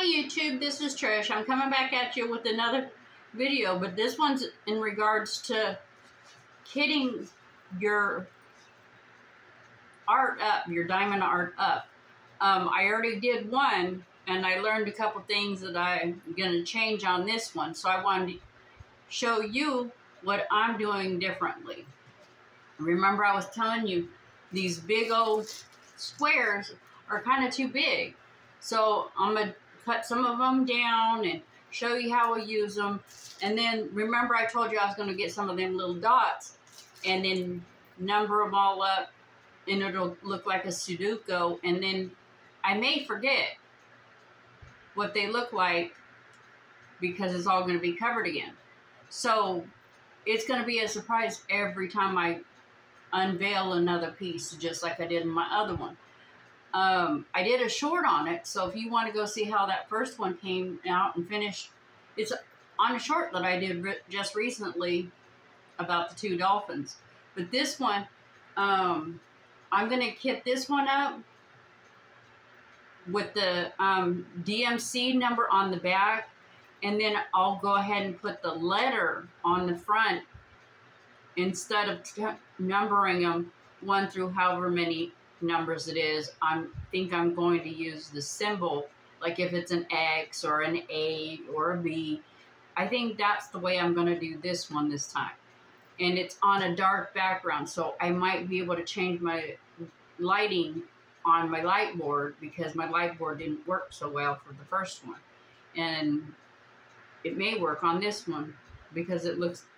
Hi YouTube, this is Trish. I'm coming back at you with another video, but this one's in regards to kitting your art up, your diamond art up. I already did one, and I learned a couple things that I'm going to change on this one. So I wanted to show you what I'm doing differently. Remember, I was telling you these big old squares are kind of too big. So I'm going to cut some of them down and show you how I use them. And then remember I told you I was going to get some of them little dots and then number them all up, and it'll look like a Sudoku. And then I may forget what they look like because it's all going to be covered again. So it's going to be a surprise every time I unveil another piece, just like I did in my other one. I did a short on it, so if you want to go see how that first one came out and finished, it's on a short that I did just recently about the two dolphins. But this one, I'm going to kit this one up with the DMC number on the back, and then I'll go ahead and put the letter on the front instead of numbering them 1 through however many numbers it is. I think I'm going to use the symbol, like if it's an X or an A or a B. I think that's the way I'm going to do this one this time. And it's on a dark background, so I might be able to change my lighting on my light board because my light board didn't work so well for the first one. And it may work on this one because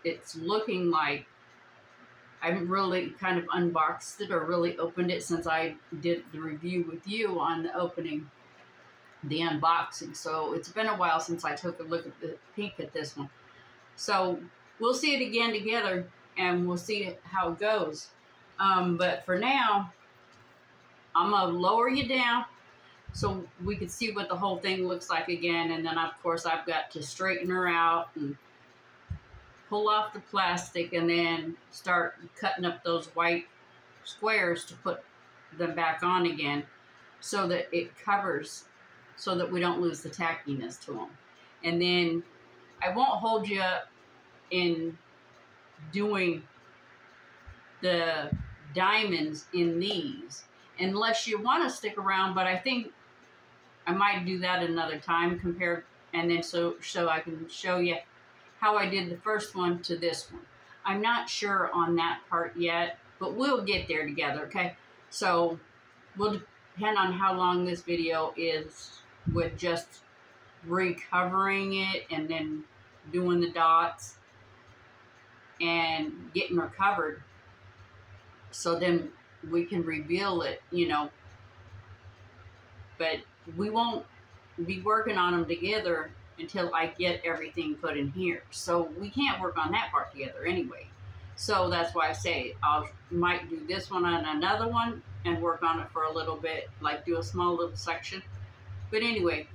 it's looking like I haven't really kind of unboxed it or really opened it since I did the review with you on the opening, the unboxing. So it's been a while since I took a look at the peek at this one. So we'll see it again together and we'll see how it goes. But for now, I'm going to lower you down so we can see what the whole thing looks like again. And then, of course, I've got to straighten her out and pull off the plastic and then start cutting up those white squares to put them back on again so that it covers, so that we don't lose the tackiness to them. And then I won't hold you up in doing the diamonds in these unless you want to stick around, but I think I might do that another time and then so I can show you how I did the first one to this one. I'm not sure on that part yet, but we'll get there together, okay? So we'll depend on how long this video is with just recovering it and then doing the dots and getting her covered. So then we can reveal it, you know. But we won't be working on them together until I get everything put in here. So we can't work on that part together anyway. So that's why I say I might do this one on another one and work on it for a little bit, like do a small little section. But anyway,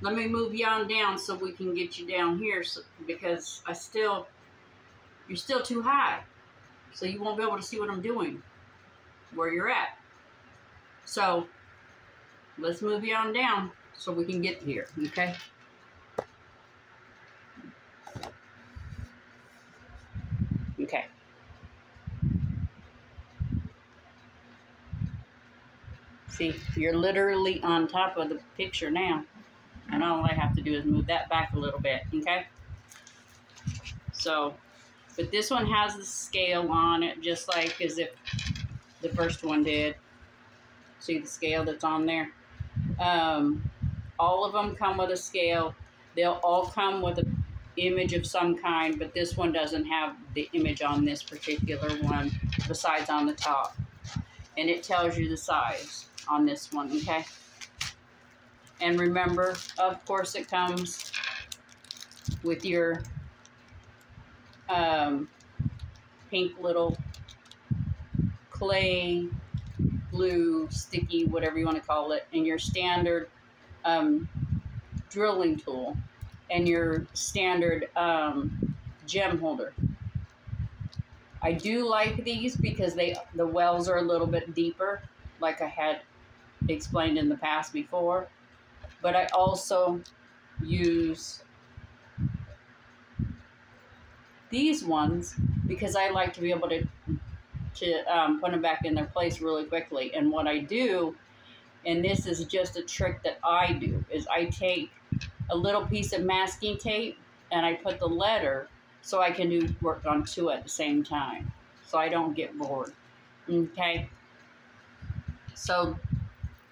let me move you on down so we can get you down here, because you're still too high. So you won't be able to see what I'm doing, where you're at. So let's move you on down so we can get here, okay? Okay. See, you're literally on top of the picture now. And all I have to do is move that back a little bit, okay? So, but this one has the scale on it, just like as if the first one did. See the scale that's on there? All of them come with a scale. They'll all come with an image of some kind, but this one doesn't have the image on this particular one, besides on the top. And it tells you the size on this one, okay? And remember, of course, it comes with your pink little clay, glue, sticky, whatever you want to call it, and your standard drilling tool and your standard gem holder. I do like these because the wells are a little bit deeper, like I had explained in the past before. But I also use these ones because I like to be able to put them back in their place really quickly. And what I do, and this is just a trick that I do, is I take a little piece of masking tape and I put the letter so I can do work on two at the same time, so I don't get bored. Okay, so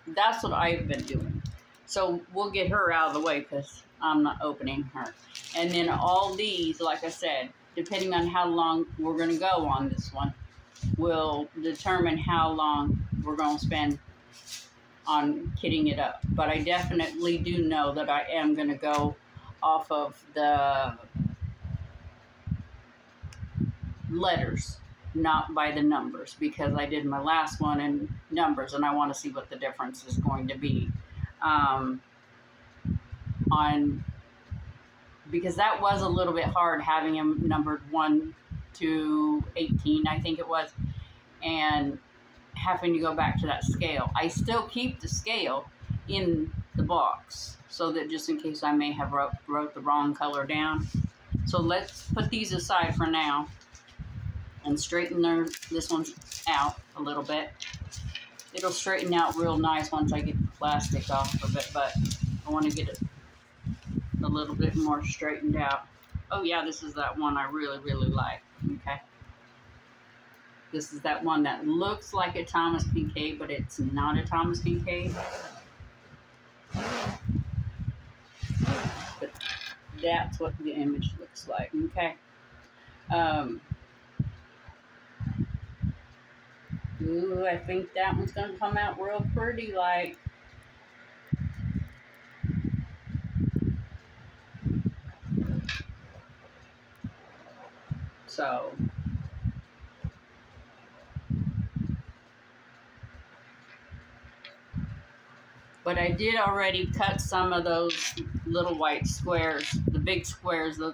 that's what I've been doing. So we'll get her out of the way because I'm not opening her. And then all these, like I said, depending on how long we're going to go on this one, will determine how long we're going to spend on kitting it up. But I definitely do know that I am going to go off of the letters, not by the numbers, because I did my last one in numbers and I want to see what the difference is going to be on, because that was a little bit hard having them numbered 1 to 18, I think it was, and having to go back to that scale. I still keep the scale in the box so that just in case I may have wrote the wrong color down. So let's put these aside for now and straighten this one out a little bit. It'll straighten out real nice once I get the plastic off of it, but I want to get it a little bit more straightened out. Oh yeah, this is that one I really, really like. Okay. This is that one that looks like a Thomas Kincaid, but it's not a Thomas Kincaid. But that's what the image looks like. Okay. Ooh, I think that one's going to come out real pretty, like. So. But I did already cut some of those little white squares, the big squares, a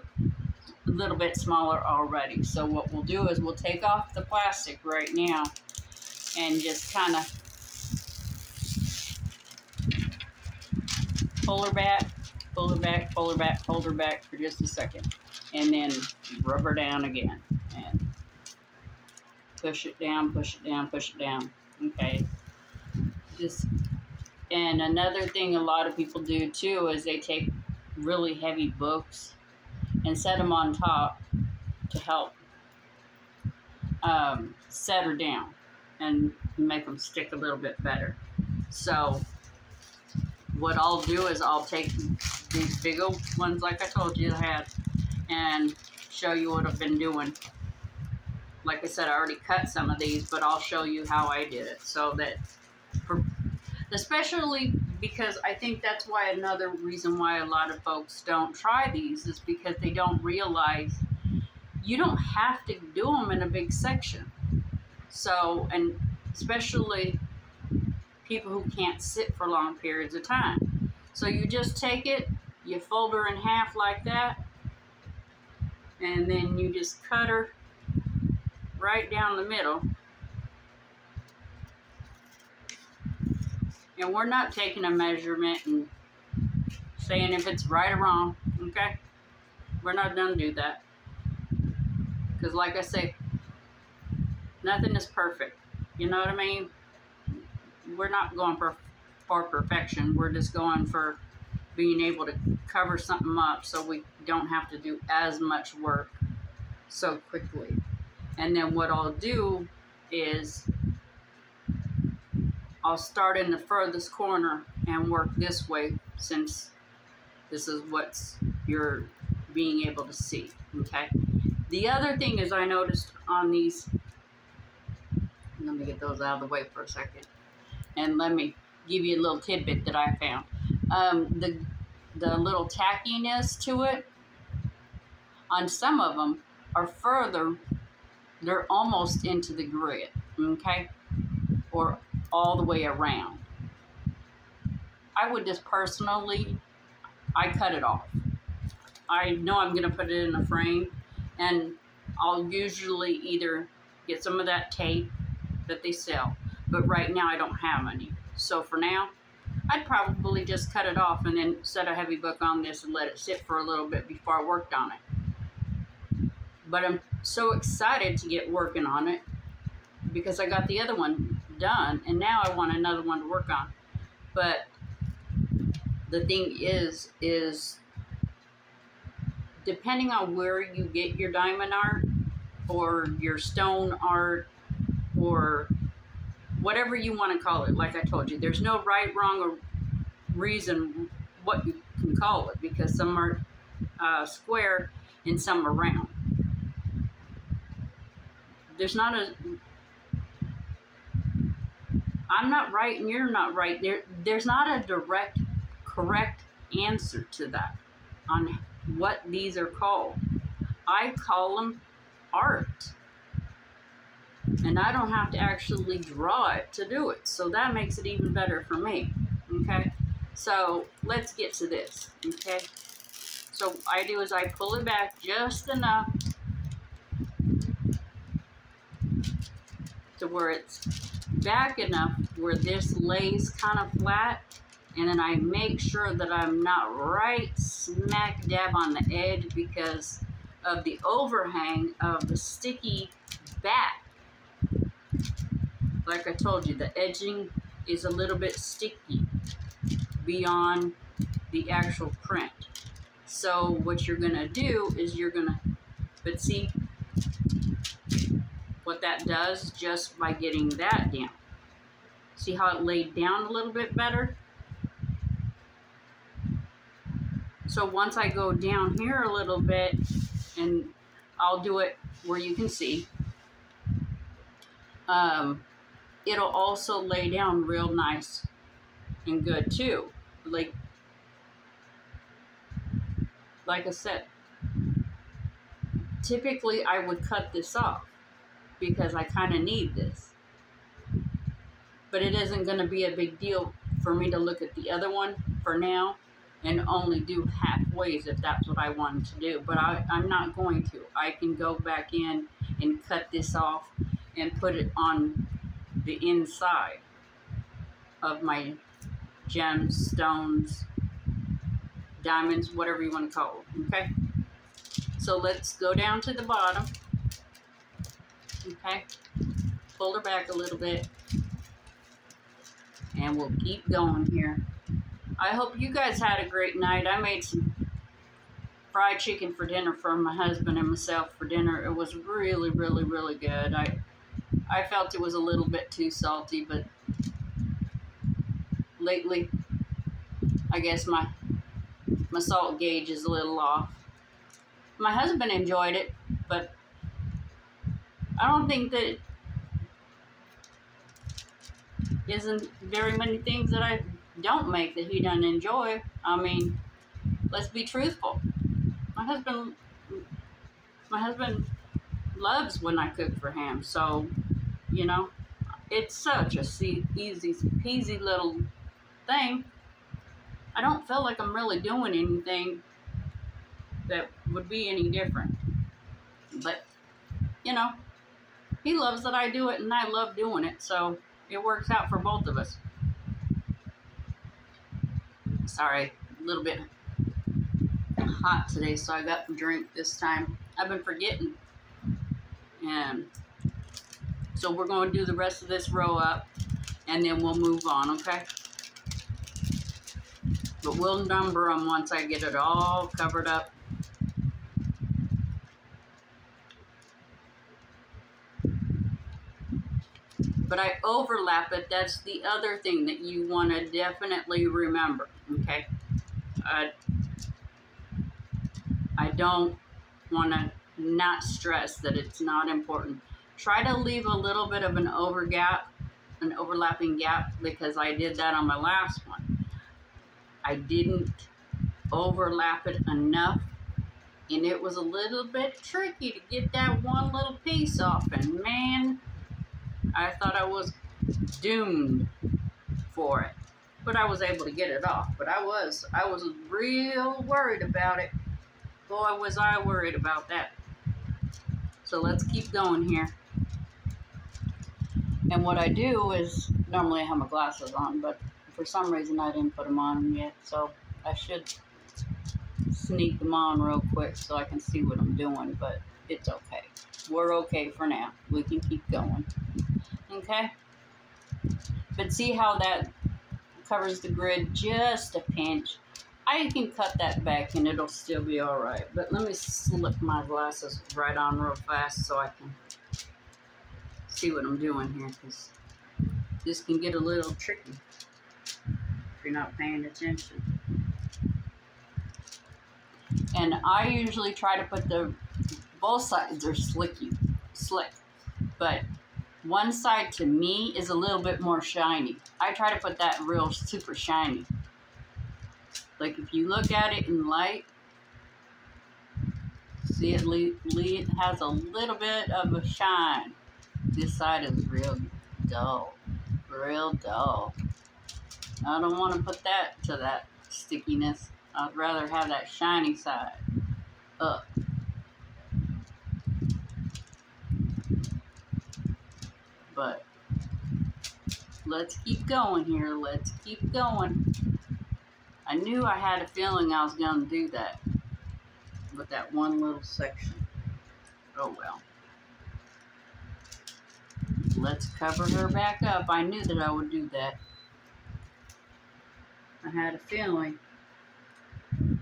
little bit smaller already. So what we'll do is we'll take off the plastic right now and just kind of pull her back, pull her back, pull her back, hold her back for just a second. And then rub her down again. And push it down, push it down, push it down. Okay. And another thing a lot of people do too is they take really heavy books and set them on top to help set her down and make them stick a little bit better. So what I'll do is I'll take these big old ones like I told you I had and show you what I've been doing. Like I said, I already cut some of these, but I'll show you how I did it so that especially because I think that's why another reason why a lot of folks don't try these is because they don't realize you don't have to do them in a big section. So, and especially people who can't sit for long periods of time. So you just take it, you fold her in half like that, and then you just cut her right down the middle. And we're not taking a measurement and saying if it's right or wrong, okay? We're not going to do that. Because like I say, nothing is perfect. You know what I mean? We're not going for perfection. We're just going for being able to cover something up so we don't have to do as much work so quickly. And then what I'll do is I'll start in the furthest corner and work this way since this is what you're being able to see, okay? The other thing is I noticed on these, let me get those out of the way for a second, and let me give you a little tidbit that I found. The little tackiness to it, on some of them are further, they're almost into the grid, okay? Or all the way around. I would just personally, I cut it off. I know I'm going to put it in a frame, and I'll usually either get some of that tape that they sell, but right now I don't have any. So for now, I'd probably just cut it off and then set a heavy book on this and let it sit for a little bit before I worked on it. But I'm so excited to get working on it because I got the other one done and now I want another one to work on. But the thing is depending on where you get your diamond art or your stone art or whatever you want to call it, like I told you, there's no right, wrong, or reason what you can call it because some are square and some are round. There's not a, I'm not right and you're not right. There's not a direct, correct answer to that on what these are called. I call them art. And I don't have to actually draw it to do it. So that makes it even better for me. Okay? So let's get to this. Okay? So what I do is I pull it back just enough to where it's back enough where this lays kind of flat. And then I make sure that I'm not right smack dab on the edge because of the overhang of the sticky back. Like I told you, the edging is a little bit sticky beyond the actual print. So what you're going to do is you're going to, but see what that does just by getting that down. See how it laid down a little bit better? So once I go down here a little bit, and I'll do it where you can see, it'll also lay down real nice and good too. Like I said, typically I would cut this off because I kind of need this. But it isn't going to be a big deal for me to look at the other one for now and only do halfways if that's what I wanted to do. But I'm not going to. I can go back in and cut this off and put it on the inside of my gems, stones, diamonds, whatever you want to call them, okay? So let's go down to the bottom, okay? Pull her back a little bit, and we'll keep going here. I hope you guys had a great night. I made some fried chicken for dinner for my husband and myself for dinner. It was really, really, really good. I felt it was a little bit too salty, but lately, I guess my salt gauge is a little off. My husband enjoyed it, but I don't think that isn't very many things that I don't make that he doesn't enjoy. I mean, let's be truthful. My husband loves when I cook for him, so, you know, it's such a easy peasy little thing. I don't feel like I'm really doing anything that would be any different. But, you know, he loves that I do it and I love doing it, so it works out for both of us. Sorry, a little bit hot today, so I got a drink this time. I've been forgetting. And so we're going to do the rest of this row up, and then we'll move on, okay? But we'll number them once I get it all covered up. But I overlap it. That's the other thing that you want to definitely remember, okay? I don't want to not stress that it's not important. Try to leave a little bit of an overlapping gap, because I did that on my last one. I didn't overlap it enough, and it was a little bit tricky to get that one little piece off, and man, I thought I was doomed for it. But I was able to get it off. But I was real worried about it. Boy, was I worried about that. So let's keep going here. And what I do is, normally I have my glasses on, but For some reason, I didn't put them on yet, so I should sneak them on real quick so I can see what I'm doing, but it's okay. We're okay for now. We can keep going. Okay? But see how that covers the grid just a pinch? I can cut that back and it'll still be alright. But let me slip my glasses right on real fast so I can see what I'm doing here, because this can get a little tricky if you're not paying attention. And I usually try to put both sides are slick, but one side to me is a little bit more shiny. I try to put that real super shiny. Like if you look at it in light, see it has a little bit of a shine. This side is real dull, real dull. I don't want to put that to that stickiness. I'd rather have that shiny side up. But let's keep going here. Let's keep going. I knew I had a feeling I was going to do that with that one little section. Oh well. Let's cover her back up. I knew that I would do that. I had a feeling.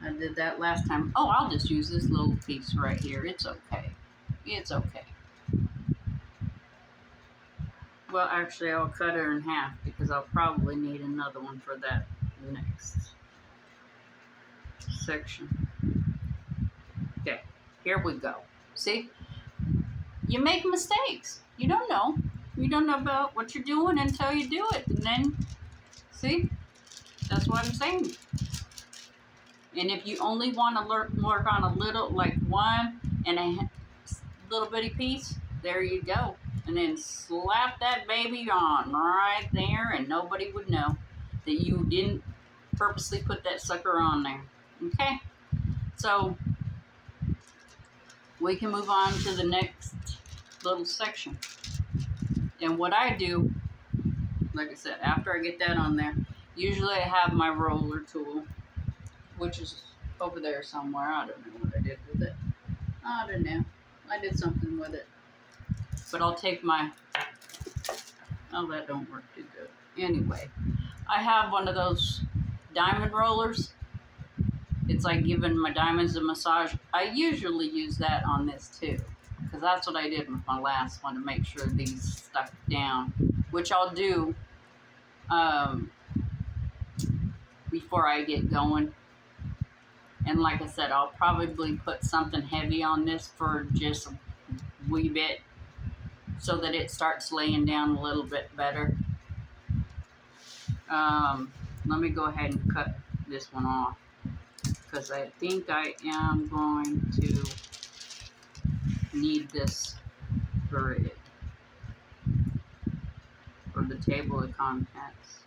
I did that last time. Oh, I'll just use this little piece right here. It's okay. It's okay. Well, actually, I'll cut her in half because I'll probably need another one for that next section. Okay, here we go. See? You make mistakes. You don't know. You don't know about what you're doing until you do it. And then, see? That's what I'm saying. And if you only want to work on a little, like one and a little bitty piece, there you go. And then slap that baby on right there, and nobody would know that you didn't purposely put that sucker on there. Okay? So, we can move on to the next little section. And what I do, like I said, after I get that on there, usually I have my roller tool, which is over there somewhere. I don't know what I did with it. I don't know. I did something with it. But I'll take my... Oh, that don't work too good. Anyway, I have one of those diamond rollers. It's like giving my diamonds a massage. I usually use that on this too, because that's what I did with my last one to make sure these stuck down, which I'll do before I get going. And like I said, I'll probably put something heavy on this for just a wee bit so that it starts laying down a little bit better. Let me go ahead and cut this one off, because I think I am going to need this for it, for the table of contents.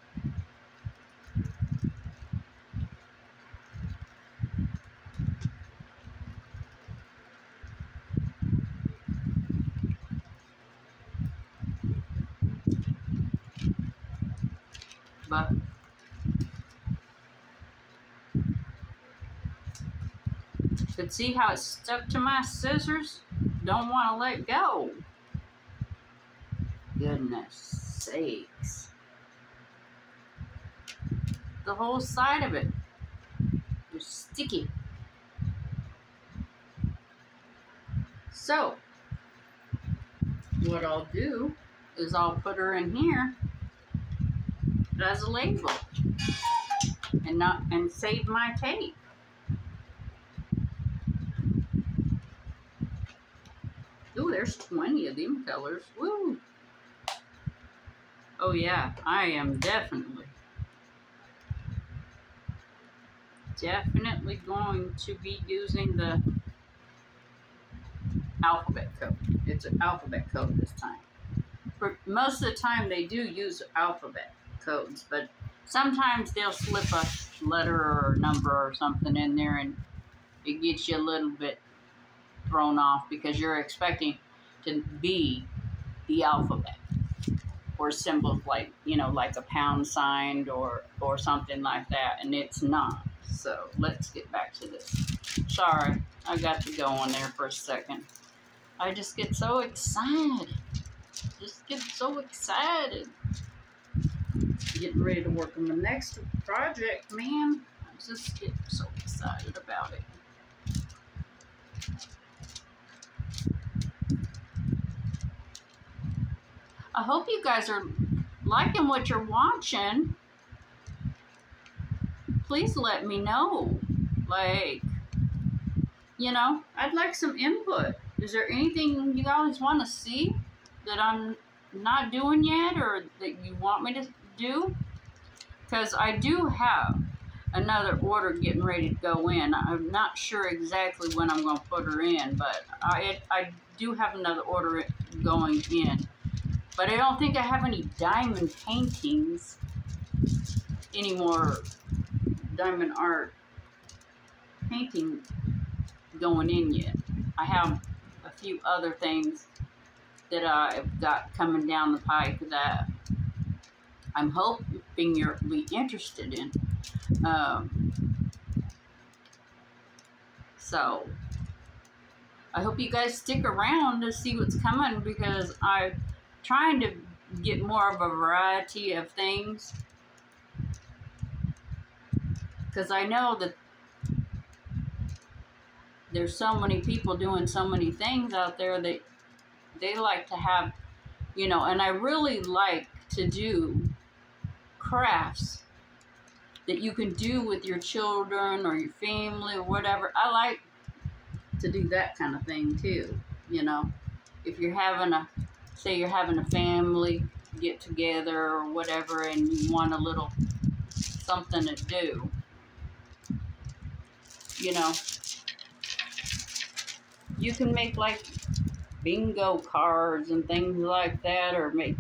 But see how it's stuck to my scissors? Don't want to let go. Goodness sakes. The whole side of it is sticky. So, what I'll do is I'll put her in here as a label and save my tape. Ooh, there's 20 of them colors. Woo! Oh yeah, I am definitely going to be using the alphabet code. It's an alphabet code this time. For most of the time they do use alphabet codes, but sometimes they'll slip a letter or number or something in there and it gets you a little bit thrown off because you're expecting to be the alphabet or symbols like, you know, like a pound sign or something like that, and it's not. So let's get back to this. Sorry, I got to go on there for a second. I just get so excited. Just get so excited. Getting ready to work on the next project, man. I just get so excited about it. I hope you guys are liking what you're watching. Please let me know. Like, you know, I'd like some input. Is there anything you guys want to see that I'm not doing yet or that you want me to do? Because I do have another order getting ready to go in. I'm not sure exactly when I'm going to put her in, but I do have another order going in. But I don't think I have any diamond paintings anymore, diamond art painting going in yet. I have a few other things that I've got coming down the pike that I'm hoping you'll be interested in. So I hope you guys stick around to see what's coming, because I'm trying to get more of a variety of things, because I know that there's so many people doing so many things out there that they like to have, you know, and I really like to do crafts that you can do with your children or your family or whatever. I like to do that kind of thing too, you know. If you're having say you're having a family get together or whatever and you want a little something to do, you know, you can make like bingo cards and things like that, or make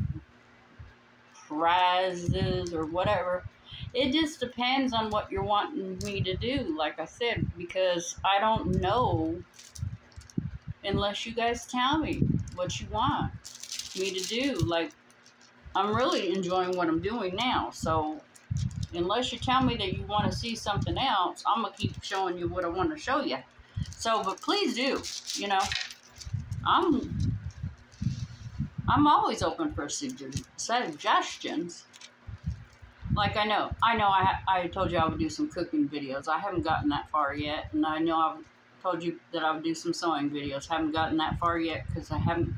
prizes or whatever. It just depends on what you're wanting me to do, like I said, because I don't know unless you guys tell me what you want me to do. Like, I'm really enjoying what I'm doing now, so unless you tell me that you want to see something else, I'm going to keep showing you what I want to show you. So, but please do, you know, I'm always open for suggestions. Like, I told you I would do some cooking videos. I haven't gotten that far yet, and I know I've told you that I would do some sewing videos. Haven't gotten that far yet because I haven't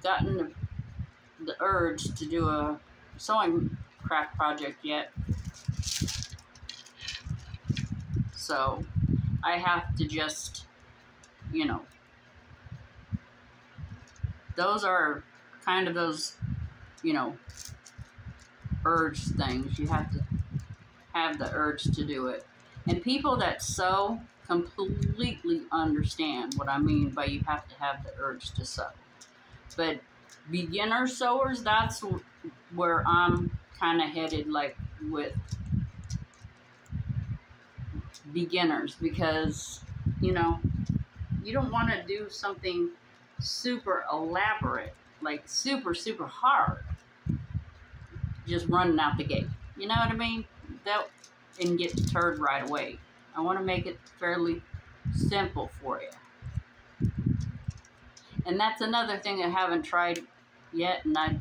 gotten the urge to do a sewing craft project yet. So I have to just, you know, those are kind of those, you know, urge things. You have to have the urge to do it. And people that sew completely understand what I mean by you have to have the urge to sew. But beginner sewers, that's where I'm kind of headed, like with beginners, because, you know, you don't want to do something super elaborate, like super hard, just running out the gate. You know what I mean? And get deterred right away. I want to make it fairly simple for you. And that's another thing I haven't tried yet, and I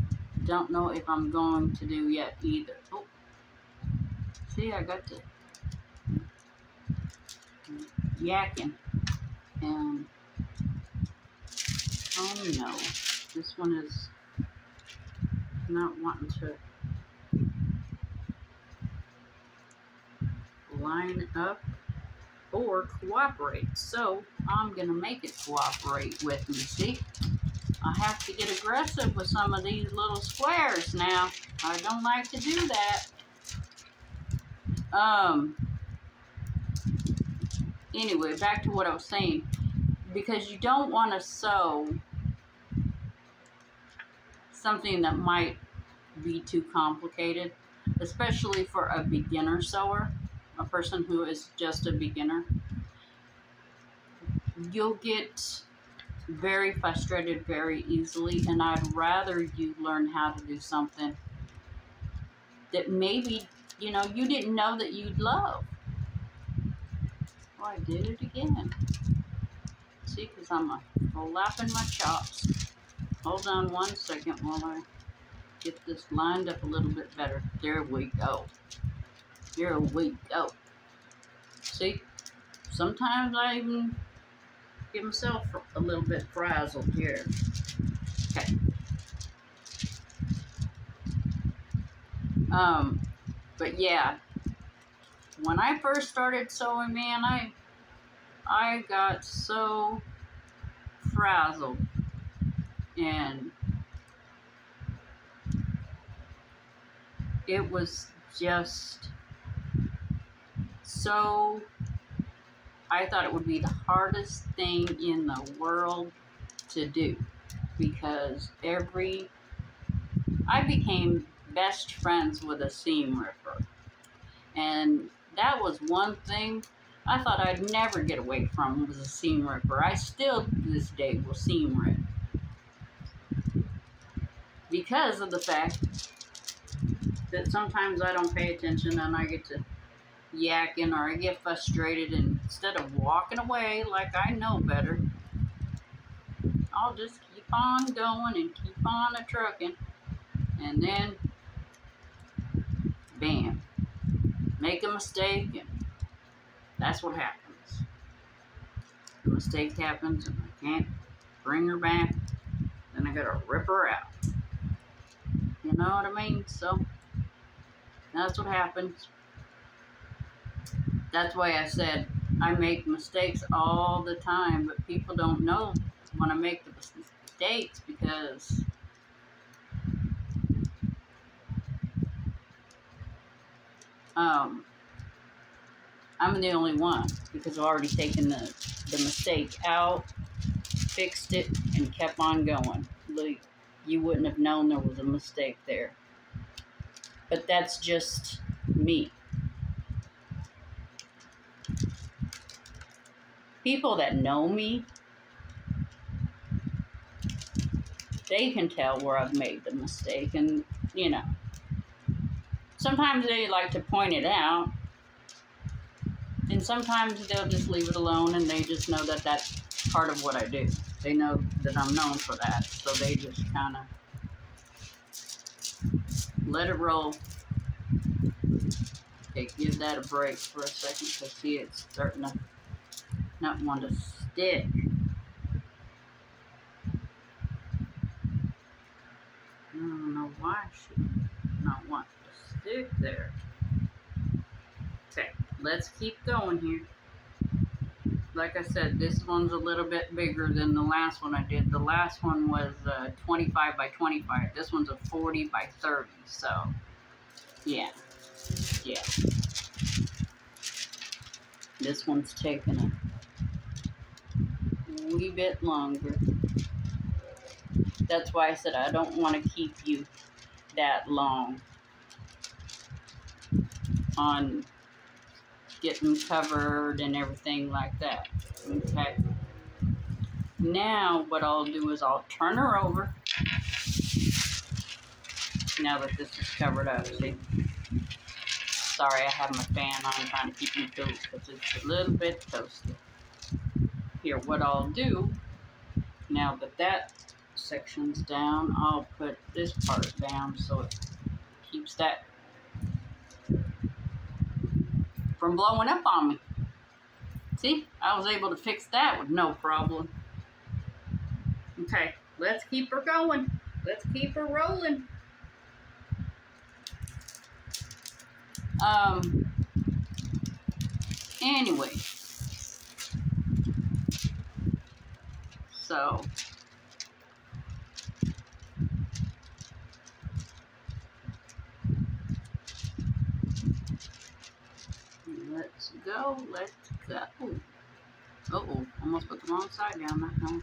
don't know if I'm going to do yet either. Oh, see, I got to yakking. And oh no, this one is not wanting to line up or cooperate. So I'm gonna make it cooperate with me. See, I have to get aggressive with some of these little squares now. I don't like to do that. Anyway, back to what I was saying, because you don't want to sew something that might be too complicated, especially for a beginner sewer, a person who is just a beginner. You'll get very frustrated very easily, and I'd rather you learn how to do something that maybe, you know, you didn't know that you'd love. Oh, I did it again. See, because I'm flapping my chops. Hold on 1 second while I get this lined up a little bit better. There we go. There we go. See, sometimes I even get myself a little bit frazzled here. Okay. But yeah, when I first started sewing, man, I got so frazzled, and it was just so, I thought it would be the hardest thing in the world to do, because I became best friends with a seam ripper, and that was one thing I thought I'd never get away from, was a seam ripper. I still to this day will seam rip, because of the fact that sometimes I don't pay attention and I get to yakking, or I get frustrated, and instead of walking away like I know better, I'll just keep on going and keep on a trucking, and then bam, make a mistake, and that's what happens. The mistake happens and I can't bring her back, then I gotta rip her out. You know what I mean? So that's what happens. That's why I said I make mistakes all the time, but people don't know when I make the mistakes, because I'm the only one, because I've already taken the mistake out, fixed it, and kept on going. Like, you wouldn't have known there was a mistake there. But that's just me. People that know me, they can tell where I've made the mistake, and, you know, sometimes they like to point it out, and sometimes they'll just leave it alone, and they just know that that's part of what I do. They know that I'm known for that, so they just kind of let it roll. Okay, give that a break for a second, because see, it's starting to not want to stick. I don't know why she not want to stick there. Okay, let's keep going here. Like I said, this one's a little bit bigger than the last one I did. The last one was 25 by 25. This one's a 40 by 30. So, yeah. This one's taking a wee bit longer. That's why I said I don't want to keep you that long on getting covered and everything like that. Okay. Now what I'll do is I'll turn her over. Now that this is covered up, see? Sorry, I have my fan on, trying to keep me cool, because it's a little bit toasty. Here, what I'll do, now that that section's down, I'll put this part down so it keeps that from blowing up on me. See, I was able to fix that with no problem. Okay, let's keep her going. Let's keep her rolling. Anyway, so let's go. Uh-oh, almost put the wrong side down that time.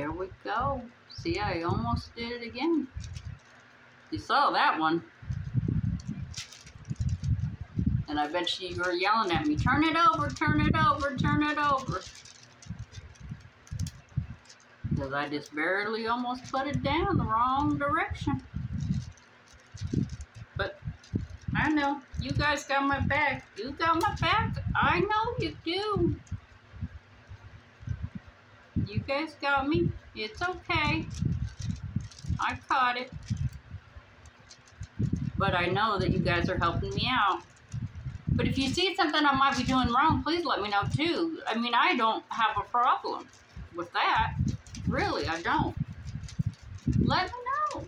There we go. See, I almost did it again. You saw that one. And I bet you were yelling at me, turn it over, turn it over, turn it over. Because I just barely almost put it down the wrong direction. But I know, you guys got my back. You got my back. I know you do. You guys got me. It's okay. I caught it. But I know that you guys are helping me out. But if you see something I might be doing wrong, please let me know too. I mean, I don't have a problem with that. Really, I don't. Let me know.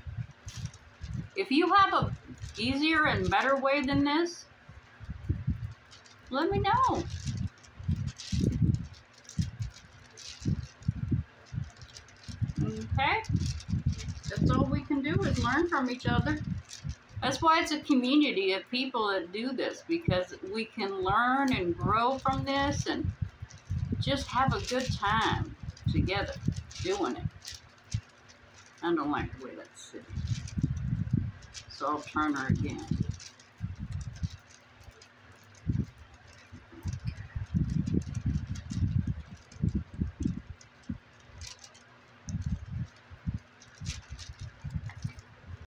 If you have a easier and better way than this, let me know. Okay? That's all we can do is learn from each other. That's why it's a community of people that do this, because we can learn and grow from this and just have a good time together doing it. I don't like the way that's sitting. So I'll turn her again.